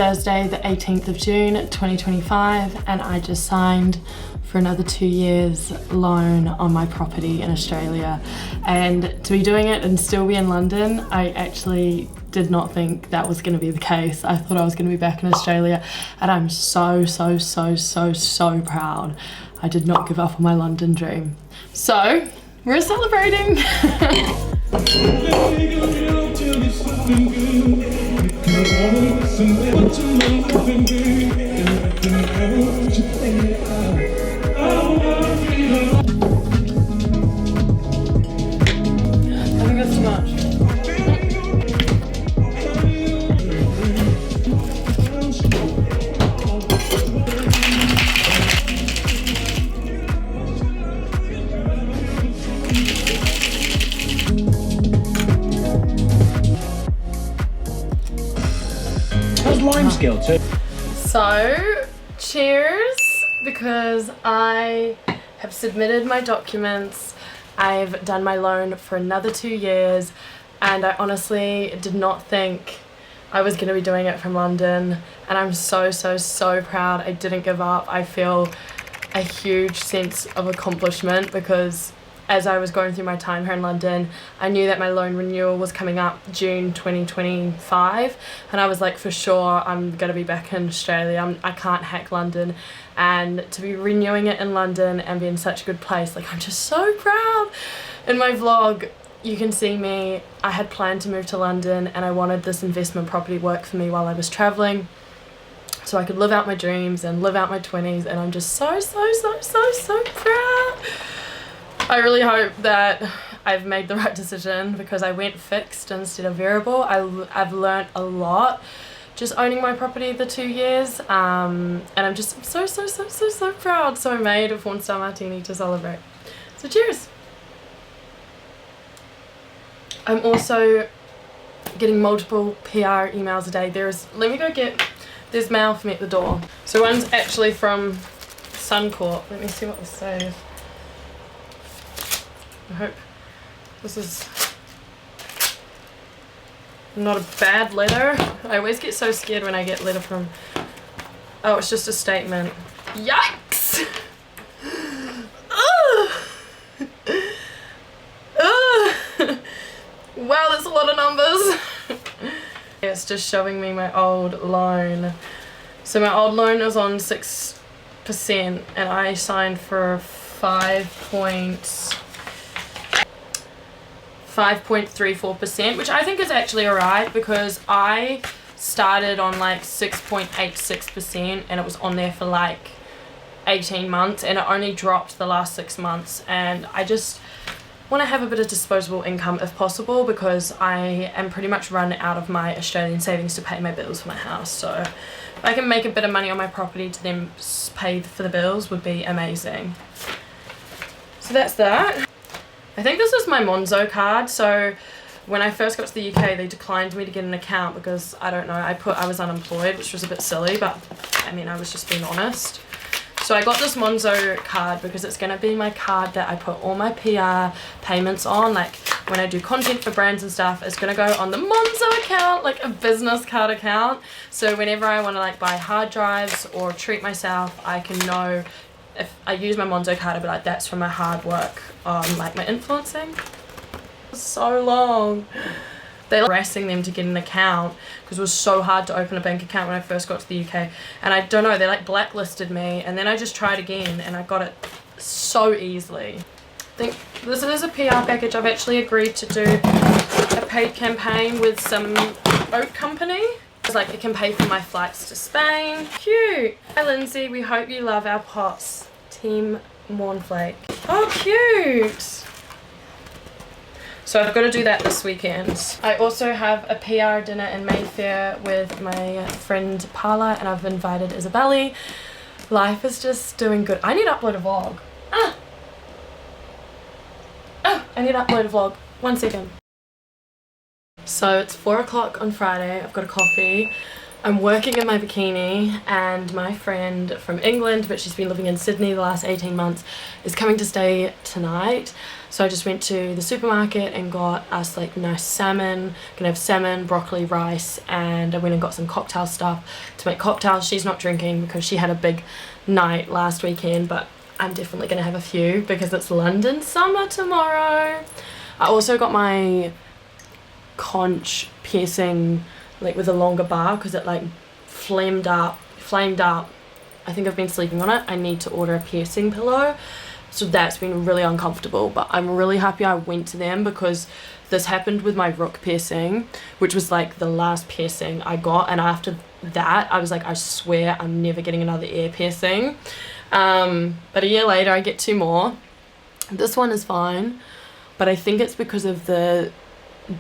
Thursday the 18th of June 2025 and I just signed for another 2 years loan on my property in Australia, and to be doing it and still be in London, I actually did not think that was going to be the case. I thought I was going to be back in Australia, and I'm so proud. I did not give up on my London dream. So we're celebrating. I think that's too much. Lime skill too. So, cheers, because I have submitted my documents. I've done my loan for another 2 years, and I honestly did not think I was going to be doing it from London, and I'm so proud. I didn't give up. I feel a huge sense of accomplishment because as I was going through my time here in London, I knew that my loan renewal was coming up June 2025, and I was like, for sure I'm gonna be back in Australia. I can't hack London, and to be renewing it in London and be in such a good place, like, I'm just so proud. In my vlog you can see me, I had planned to move to London and I wanted this investment property work for me while I was traveling so I could live out my dreams and live out my 20s, and I'm just so proud. I really hope that I've made the right decision because I went fixed instead of variable. I've learned a lot just owning my property the 2 years, and I'm just so proud. So I made a porn-star martini to celebrate. So cheers! I'm also getting multiple PR emails a day. There's mail for me at the door. So one's actually from Suncorp. Let me see what this says. I hope this is not a bad letter. I always get so scared when I get a letter from... Oh, it's just a statement. Yikes! Wow, that's a lot of numbers. It's just showing me my old loan. So my old loan was on 6% and I signed for 5.34%, which I think is actually alright because I started on like 6.86% and it was on there for like 18 months and it only dropped the last 6 months, and I just want to have a bit of disposable income if possible because I am pretty much run out of my Australian savings to pay my bills for my house. So if I can make a bit of money on my property to then pay for the bills would be amazing. So that's that. I think this is my Monzo card. So when I first got to the UK, they declined me to get an account because, I don't know, I was unemployed, which was a bit silly, but I mean, I was just being honest. So I got this Monzo card because it's going to be my card that I put all my PR payments on. Like when I do content for brands and stuff, it's going to go on the Monzo account, like a business card account. So whenever I want to like buy hard drives or treat myself, I can know if I use my Monzo card, I'll be like, that's from my hard work on like my influencing. So long. They're harassing them to get an account because it was so hard to open a bank account when I first got to the UK, and I don't know, they like blacklisted me, and then I just tried again and I got it so easily. I think this is a PR package. I've actually agreed to do a paid campaign with some oat company. It's like it can pay for my flights to Spain. Cute. Hi Lindsay, we hope you love our pots. Team Mornflake. Oh, cute. So I've got to do that this weekend. I also have a PR dinner in Mayfair with my friend Paula, and I've invited Isabelli. Life is just doing good. I need to upload a vlog. I need to upload a vlog. 1 second. So it's 4 o'clock on Friday. I've got a coffee. I'm working in my bikini, and my friend from England, but she's been living in Sydney the last 18 months, is coming to stay tonight. So I just went to the supermarket and got us like nice salmon. Gonna have salmon, broccoli, rice, and I went and got some cocktail stuff to make cocktails. She's not drinking because she had a big night last weekend, but I'm definitely gonna have a few because it's London summer tomorrow. I also got my conch piercing like with a longer bar because it like flamed up. I think I've been sleeping on it. I need to order a piercing pillow, so that's been really uncomfortable, but I'm really happy I went to them because this happened with my rook piercing, which was like the last piercing I got, and after that I was like, I swear I'm never getting another ear piercing. But a year later I get 2 more. This one is fine, but I think it's because of the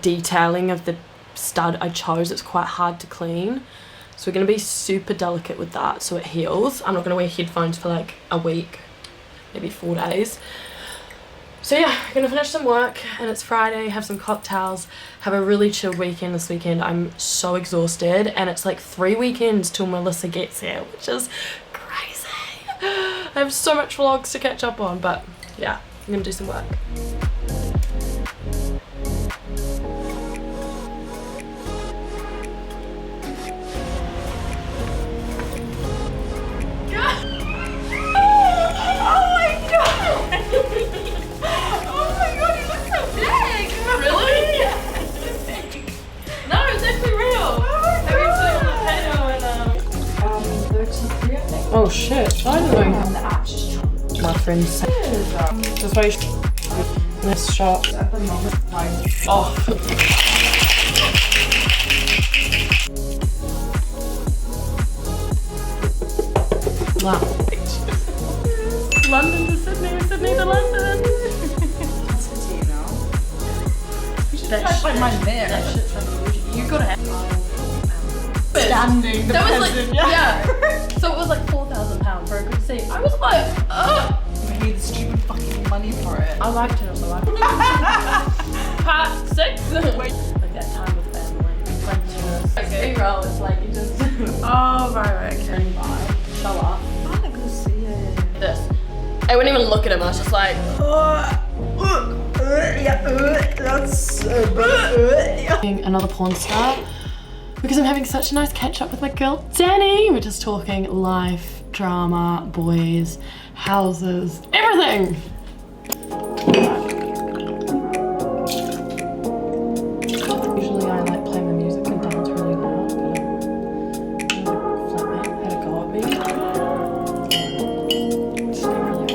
detailing of the stud I chose. It's quite hard to clean, so we're going to be super delicate with that so it heals. I'm not going to wear headphones for like a week, maybe 4 days. So yeah, I'm going to finish some work, and it's Friday, have some cocktails, have a really chill weekend this weekend. I'm so exhausted, and it's like 3 weekends till Melissa gets here, which is crazy. I have so much vlogs to catch up on, but yeah, I'm going to do some work. Oh shit, I don't know. My friend said that's why this shop at the moment. Oh. Wow. London to Sydney, Sydney to London. City, you know. You should try like mine there. That shit's funny. You gotta have standing. That was like, yeah. So it was like £4,000 for a good seat. I was like, I paid the stupid fucking money for it. I liked it, also liked it. Part 6. Wait. Like that time with family. Like B-roll, it's like you just Oh, right, okay. turning by, show up. I want to go see it. This. I wouldn't even look at him, I was just like, That's another porn star because I'm having such a nice catch up with my girl Danny. We're just talking life, drama, boys, houses, everything. Usually I like play my music and dance really loud, but flatmate had a go at me. Just not really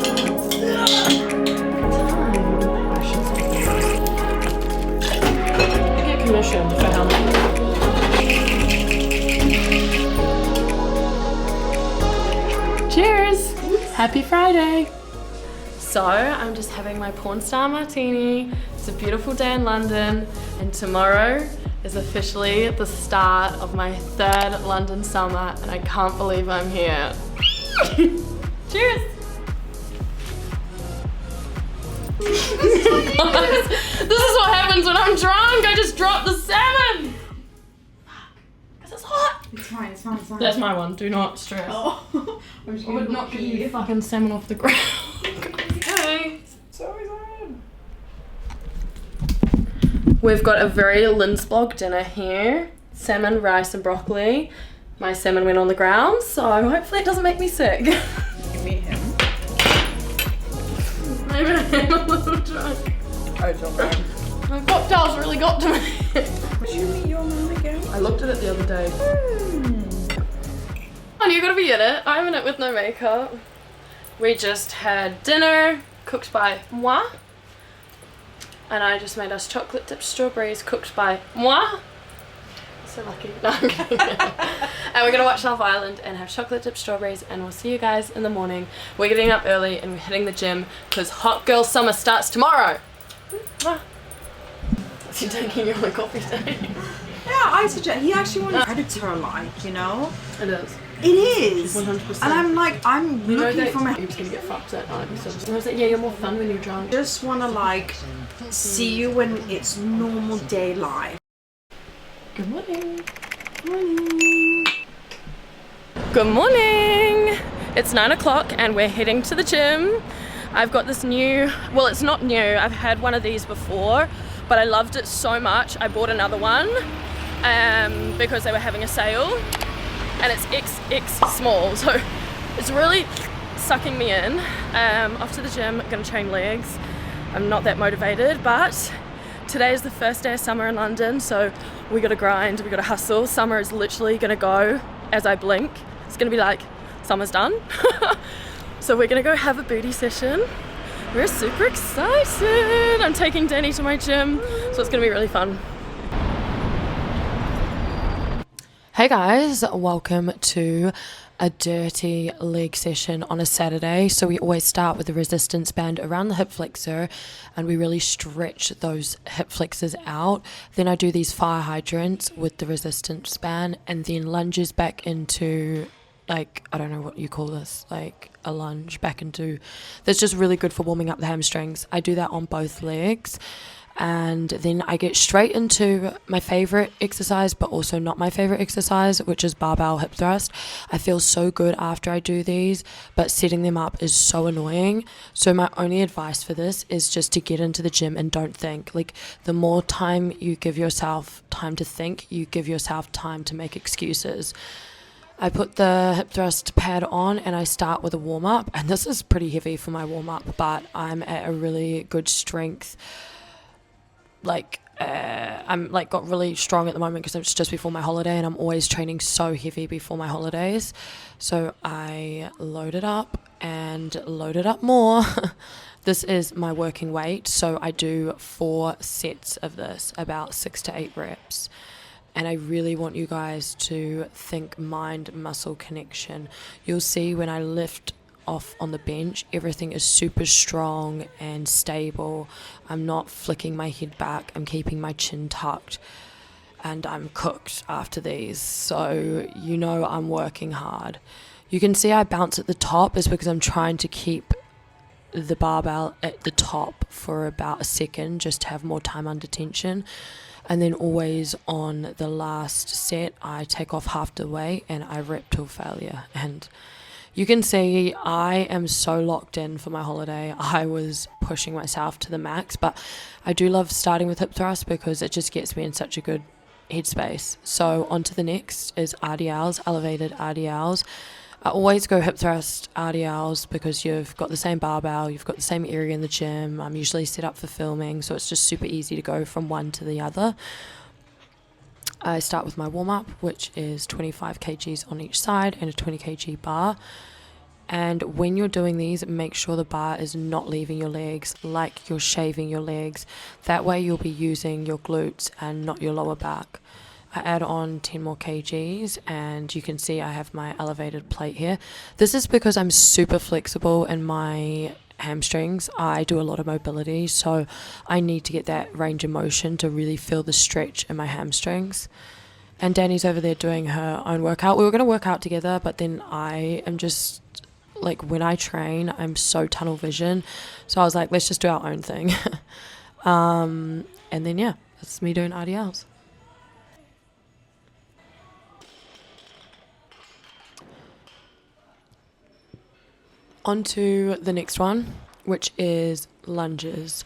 I should say I get commissioned for how much. Cheers! Happy Friday! So, I'm just having my porn star martini. It's a beautiful day in London, and tomorrow is officially the start of my 3rd London summer, and I can't believe I'm here. Cheers! This is what happens when I'm drunk. I just drop the salmon! Because it's hot! It's fine, it's fine, it's fine. That's my one, do not stress. Oh, I would not give you fucking salmon off the ground. Okay. So excited. We've got a very Lindsblog dinner here. Salmon, rice and broccoli. My salmon went on the ground, so hopefully it doesn't make me sick. You meet him? Maybe I'm a little drunk. I don't know. My cocktails really got to me. Did you meet your mum again? I looked at it the other day. Oh, you gotta be in it. I'm in it with no makeup. We just had dinner cooked by moi. And I just made us chocolate dipped strawberries cooked by moi. So lucky. No, I'm kidding. And we're gonna watch Love Island and have chocolate dipped strawberries, and we'll see you guys in the morning. We're getting up early and we're hitting the gym because hot girl summer starts tomorrow. So you're taking your own coffee day. Yeah, I suggest. He actually wants predator-like, you know? It is. It is. 100%. And I'm like, I'm You know looking that for my. you're just gonna get fucked at night. So I was like, yeah, you're more fun when you're drunk. Just wanna like see you when it's normal day life. Good morning. Morning. Good morning! It's 9 o'clock and we're heading to the gym. I've got this new, well, it's not new, I've had one of these before, but I loved it so much I bought another one because they were having a sale, and it's XX small, so it's really sucking me in. Off to the gym, gonna train legs. I'm not that motivated, but today is the first day of summer in London, so we gotta grind, we gotta hustle. Summer is literally gonna go as I blink. It's gonna be like, summer's done. So we're gonna go have a booty session. We're super excited. I'm taking Danny to my gym, so it's gonna be really fun. Hey guys, welcome to a dirty leg session on a Saturday. So we always start with the resistance band around the hip flexor and we really stretch those hip flexors out. Then I do these fire hydrants with the resistance band and then lunges back into, like, I don't know what you call this, like a lunge back into, that's just really good for warming up the hamstrings. I do that on both legs. And then I get straight into my favorite exercise, but also not my favorite exercise, which is barbell hip thrust. I feel so good after I do these, but setting them up is so annoying. So my only advice for this is just to get into the gym and don't think. Like, the more time you give yourself time to think, you give yourself time to make excuses. I put the hip thrust pad on and I start with a warm up, and this is pretty heavy for my warm up, but I'm at a really good strength. I'm got really strong at the moment because it's just before my holiday and I'm always training so heavy before my holidays. So I load it up and load it up more. This is my working weight. So I do 4 sets of this, about 6 to 8 reps. And I really want you guys to think mind-muscle connection. You'll see when I lift off on the bench, everything is super strong and stable. I'm not flicking my head back, I'm keeping my chin tucked, and I'm cooked after these, so you know I'm working hard. You can see I bounce at the top is because I'm trying to keep the barbell at the top for about a second just to have more time under tension, and then always on the last set I take off half the weight and I rep till failure. And you can see I am so locked in for my holiday. I was pushing myself to the max, but I do love starting with hip thrust because it just gets me in such a good headspace. So on to the next is RDLs, elevated RDLs. I always go hip thrust RDLs because you've got the same barbell, you've got the same area in the gym. I'm usually set up for filming, so it's just super easy to go from one to the other. I start with my warm-up, which is 25 kgs on each side and a 20 kg bar. And when you're doing these, make sure the bar is not leaving your legs, like you're shaving your legs. That way you'll be using your glutes and not your lower back. I add on 10 more kgs and you can see I have my elevated plate here. This is because I'm super flexible in my hamstrings. I do a lot of mobility, so I need to get that range of motion to really feel the stretch in my hamstrings. And Danny's over there doing her own workout. We were going to work out together, but then I am just like, when I train I'm so tunnel vision, so I was like, let's just do our own thing. And then yeah, that's me doing RDLs. On to the next one, which is lunges.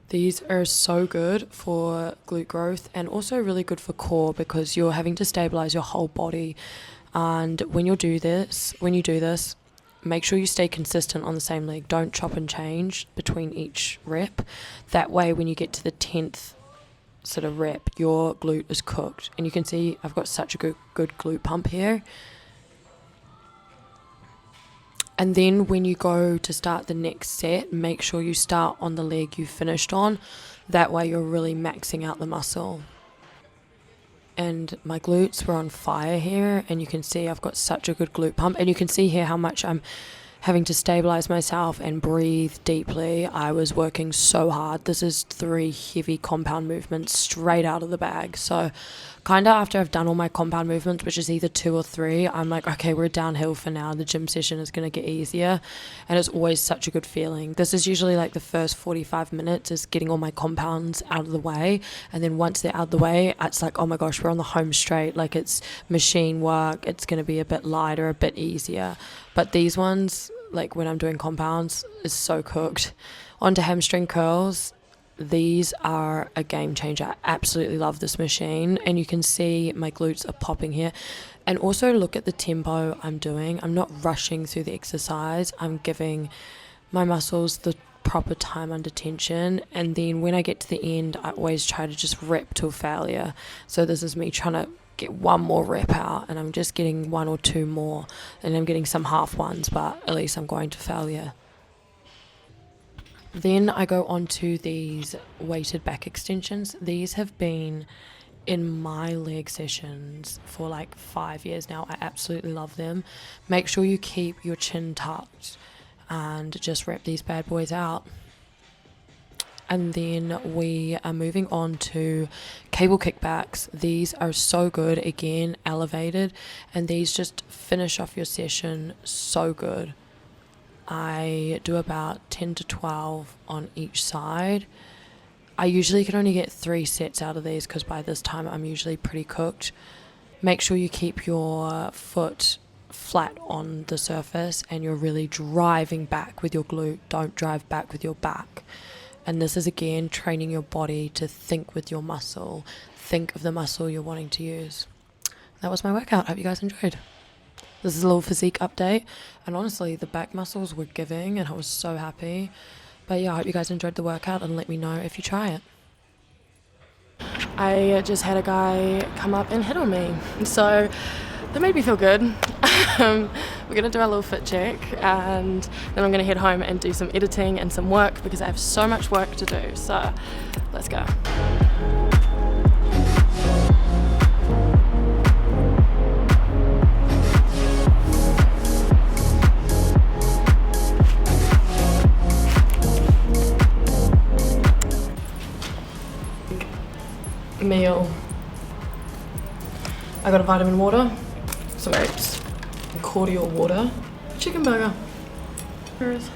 These are so good for glute growth and also really good for core because you're having to stabilize your whole body. And when you do this, make sure you stay consistent on the same leg. Don't chop and change between each rep. That way, when you get to the 10th sort of rep, your glute is cooked. And you can see I've got such a good glute pump here. And then when you go to start the next set, make sure you start on the leg you finished on. That way you're really maxing out the muscle. And my glutes were on fire here, and you can see I've got such a good glute pump. And you can see here how much I'm having to stabilize myself and breathe deeply. I was working so hard. This is 3 heavy compound movements straight out of the bag. So Kind of after I've done all my compound movements, which is either 2 or 3, I'm like, okay, we're downhill for now. The gym session is going to get easier. And it's always such a good feeling. This is usually like the first 45 minutes is getting all my compounds out of the way. And then once they're out of the way, it's like, oh my gosh, we're on the home straight. Like it's machine work. It's going to be a bit lighter, a bit easier. But these ones, like when I'm doing compounds, is so cooked. Onto hamstring curls. These are a game changer. I absolutely love this machine, and you can see my glutes are popping here. And also look at the tempo I'm doing. I'm not rushing through the exercise. I'm giving my muscles the proper time under tension, and then when I get to the end, I always try to just rep till failure. So this is me trying to get one more rep out, and I'm just getting 1 or 2 more, and I'm getting some half ones, but at least I'm going to failure. Then I go on to these weighted back extensions. These have been in my leg sessions for like 5 years now. I absolutely love them. Make sure you keep your chin tucked and just rep these bad boys out. And then we are moving on to cable kickbacks. These are so good, again, elevated, and these just finish off your session so good. I do about 10 to 12 on each side. I usually can only get 3 sets out of these because by this time I'm usually pretty cooked. Make sure you keep your foot flat on the surface and you're really driving back with your glute. Don't drive back with your back. And this is again training your body to think with your muscle. Think of the muscle you're wanting to use. That was my workout. Hope you guys enjoyed. This is a little physique update, and honestly the back muscles were giving and I was so happy. But yeah, I hope you guys enjoyed the workout and let me know if you try it. I just had a guy come up and hit on me, so that made me feel good. We're going to do our little fit check, and then I'm going to head home and do some editing and some work because I have so much work to do. So let's go. Meal. I got a vitamin water, some oats, and cordial water, chicken burger. Where is?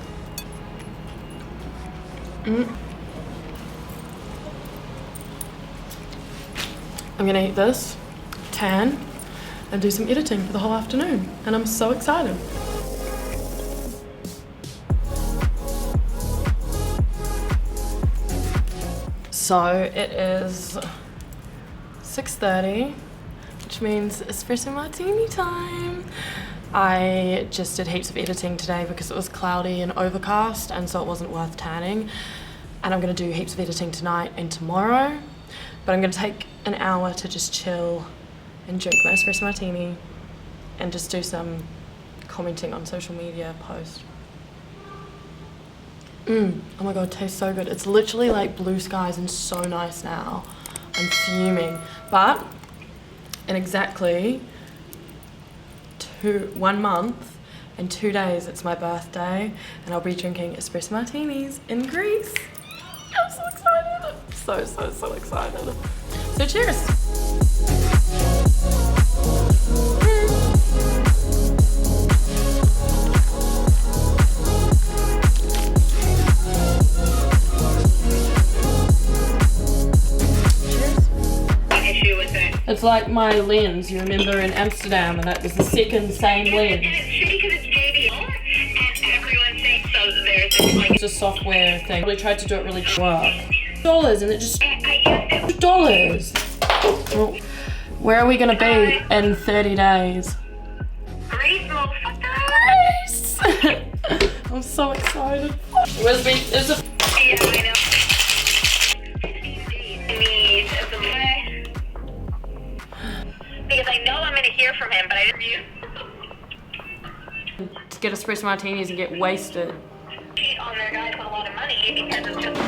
I'm gonna eat this, tan, and do some editing for the whole afternoon, and I'm so excited. So it is 6:30, which means espresso martini time. I just did heaps of editing today because it was cloudy and overcast, and so it wasn't worth tanning. And I'm going to do heaps of editing tonight and tomorrow, but I'm going to take an hour to just chill and drink my espresso martini and just do some commenting on social media posts. Oh my god, it tastes so good. It's literally like blue skies and so nice now. I'm fuming. But in exactly 1 month and 2 days, it's my birthday, and I'll be drinking espresso martinis in Greece. I'm so excited. So excited. So cheers. It's like my lens, you remember in Amsterdam, and that was the second same lens. And it's shitty because it's JBL, and everyone thinks so. There's this, like, It's a software thing. We tried to do it really work. $, and it just I guess it, $. Well, where are we gonna be in 30 days? Great, motherfucker. Grace! I'm so excited. Where's me? Is it? Yeah, I know. 15 days. I need some way. Because I know I'm going to hear from him, but I didn't To get espresso martinis and get wasted. cheat on their guys with a lot of money because it's just...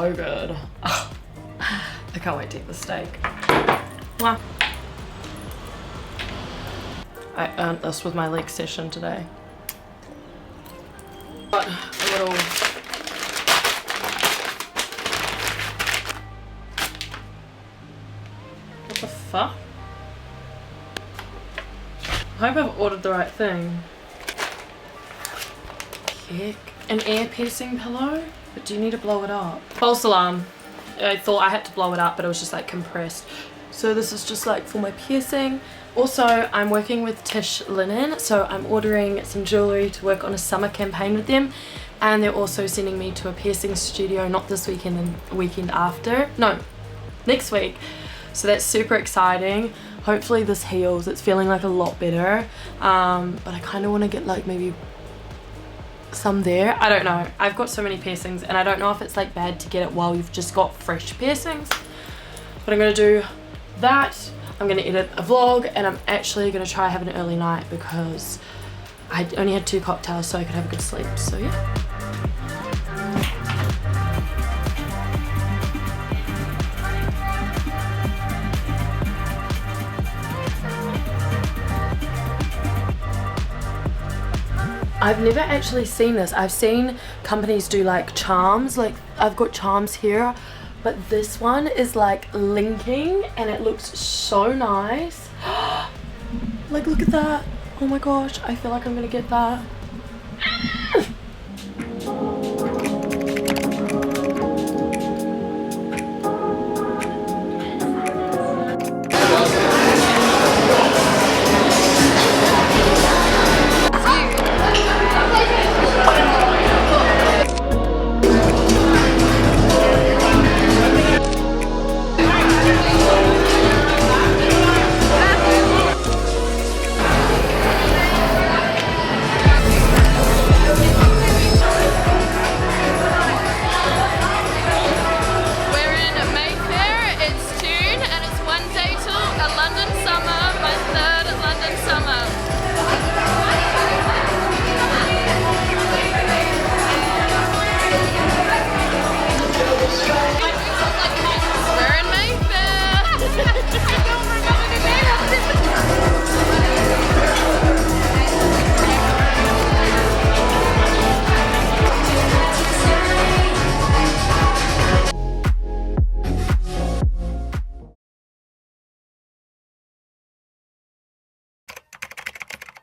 so good. Oh, I can't wait to eat the steak. Wow. I earned this with my leg session today. Got a little what the fuck? I hope I've ordered the right thing. Heck. An ear piercing pillow? But do you need to blow it up? False alarm. I thought I had to blow it up, but it was just like compressed. So this is just like for my piercing. Also, I'm working with Tish Linen, so I'm ordering some jewelry to work on a summer campaign with them. And they're also sending me to a piercing studio, not this weekend, the weekend after. No, next week. So that's super exciting. Hopefully this heals. It's feeling like a lot better. But I kind of want to get like maybe some there. I don't know. I've got so many piercings and I don't know if it's like bad to get it while you've just got fresh piercings. But I'm going to do that. I'm going to edit a vlog and I'm actually going to try have an early night because I only had 2 cocktails so I could have a good sleep. So yeah. I've never actually seen this. I've seen companies do like charms, like I've got charms here, but this one is like linking and it looks so nice. Like look at that. Oh my gosh, I feel like I'm gonna get that.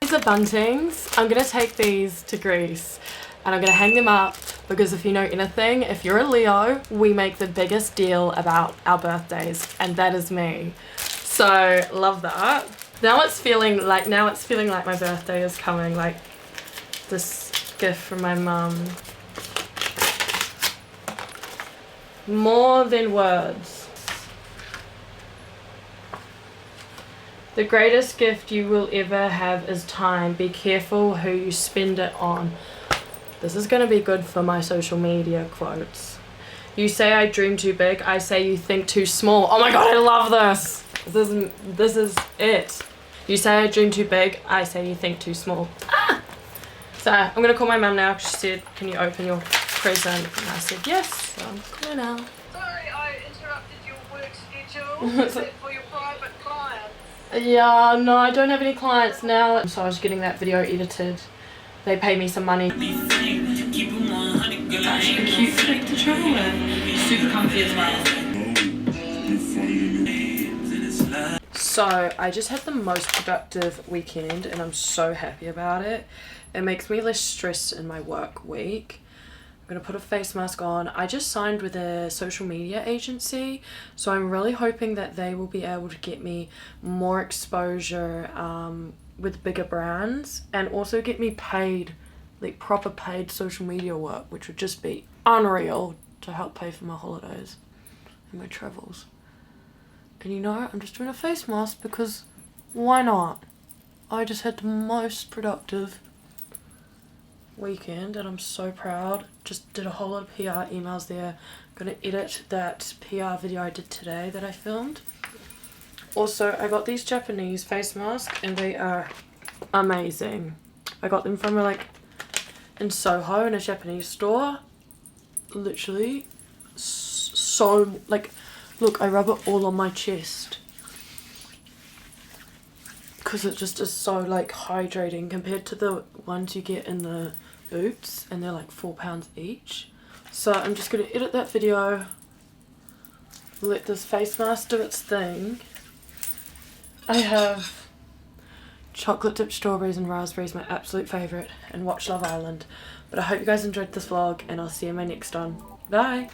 These are buntings. I'm gonna take these to Greece and I'm gonna hang them up because if you know anything, if you're a Leo, we make the biggest deal about our birthdays and that is me. So love that. Now it's feeling like my birthday is coming, like this gift from my mum. More than words. The greatest gift you will ever have is time. Be careful who you spend it on. This is going to be good for my social media quotes. You say I dream too big. I say you think too small. Oh my god, I love this. This is it. You say I dream too big. I say you think too small. Ah! So I'm going to call my mum now because she said, can you open your present? And I said yes. So I'm calling now. Sorry, I interrupted your work schedule. Is it for your private client? Yeah, no, I don't have any clients now. So I was getting that video edited. They pay me some money. Actually cute thing to travel with. Super comfy as well. So I just had the most productive weekend and I'm so happy about it. It makes me less stressed in my work week. I'm gonna put a face mask on. I just signed with a social media agency, so I'm really hoping that they will be able to get me more exposure with bigger brands and also get me paid, like proper paid social media work, which would just be unreal to help pay for my holidays and my travels. And you know, I'm just doing a face mask because why not? I just had the most productive weekend and I'm so proud. Just did a whole lot of PR emails there. Gonna edit that PR video I did today that I filmed. Also, I got these Japanese face masks and they are amazing. I got them from in Soho in a Japanese store. Literally so, like, look, I rub it all on my chest. Because it just is so, like, hydrating compared to the ones you get in the Boots. And they're like £4 each. So I'm just going to edit that video. Let this face mask do its thing. I have chocolate dipped strawberries and raspberries, my absolute favourite, and watch Love Island. But I hope you guys enjoyed this vlog, and I'll see you in my next one. Bye!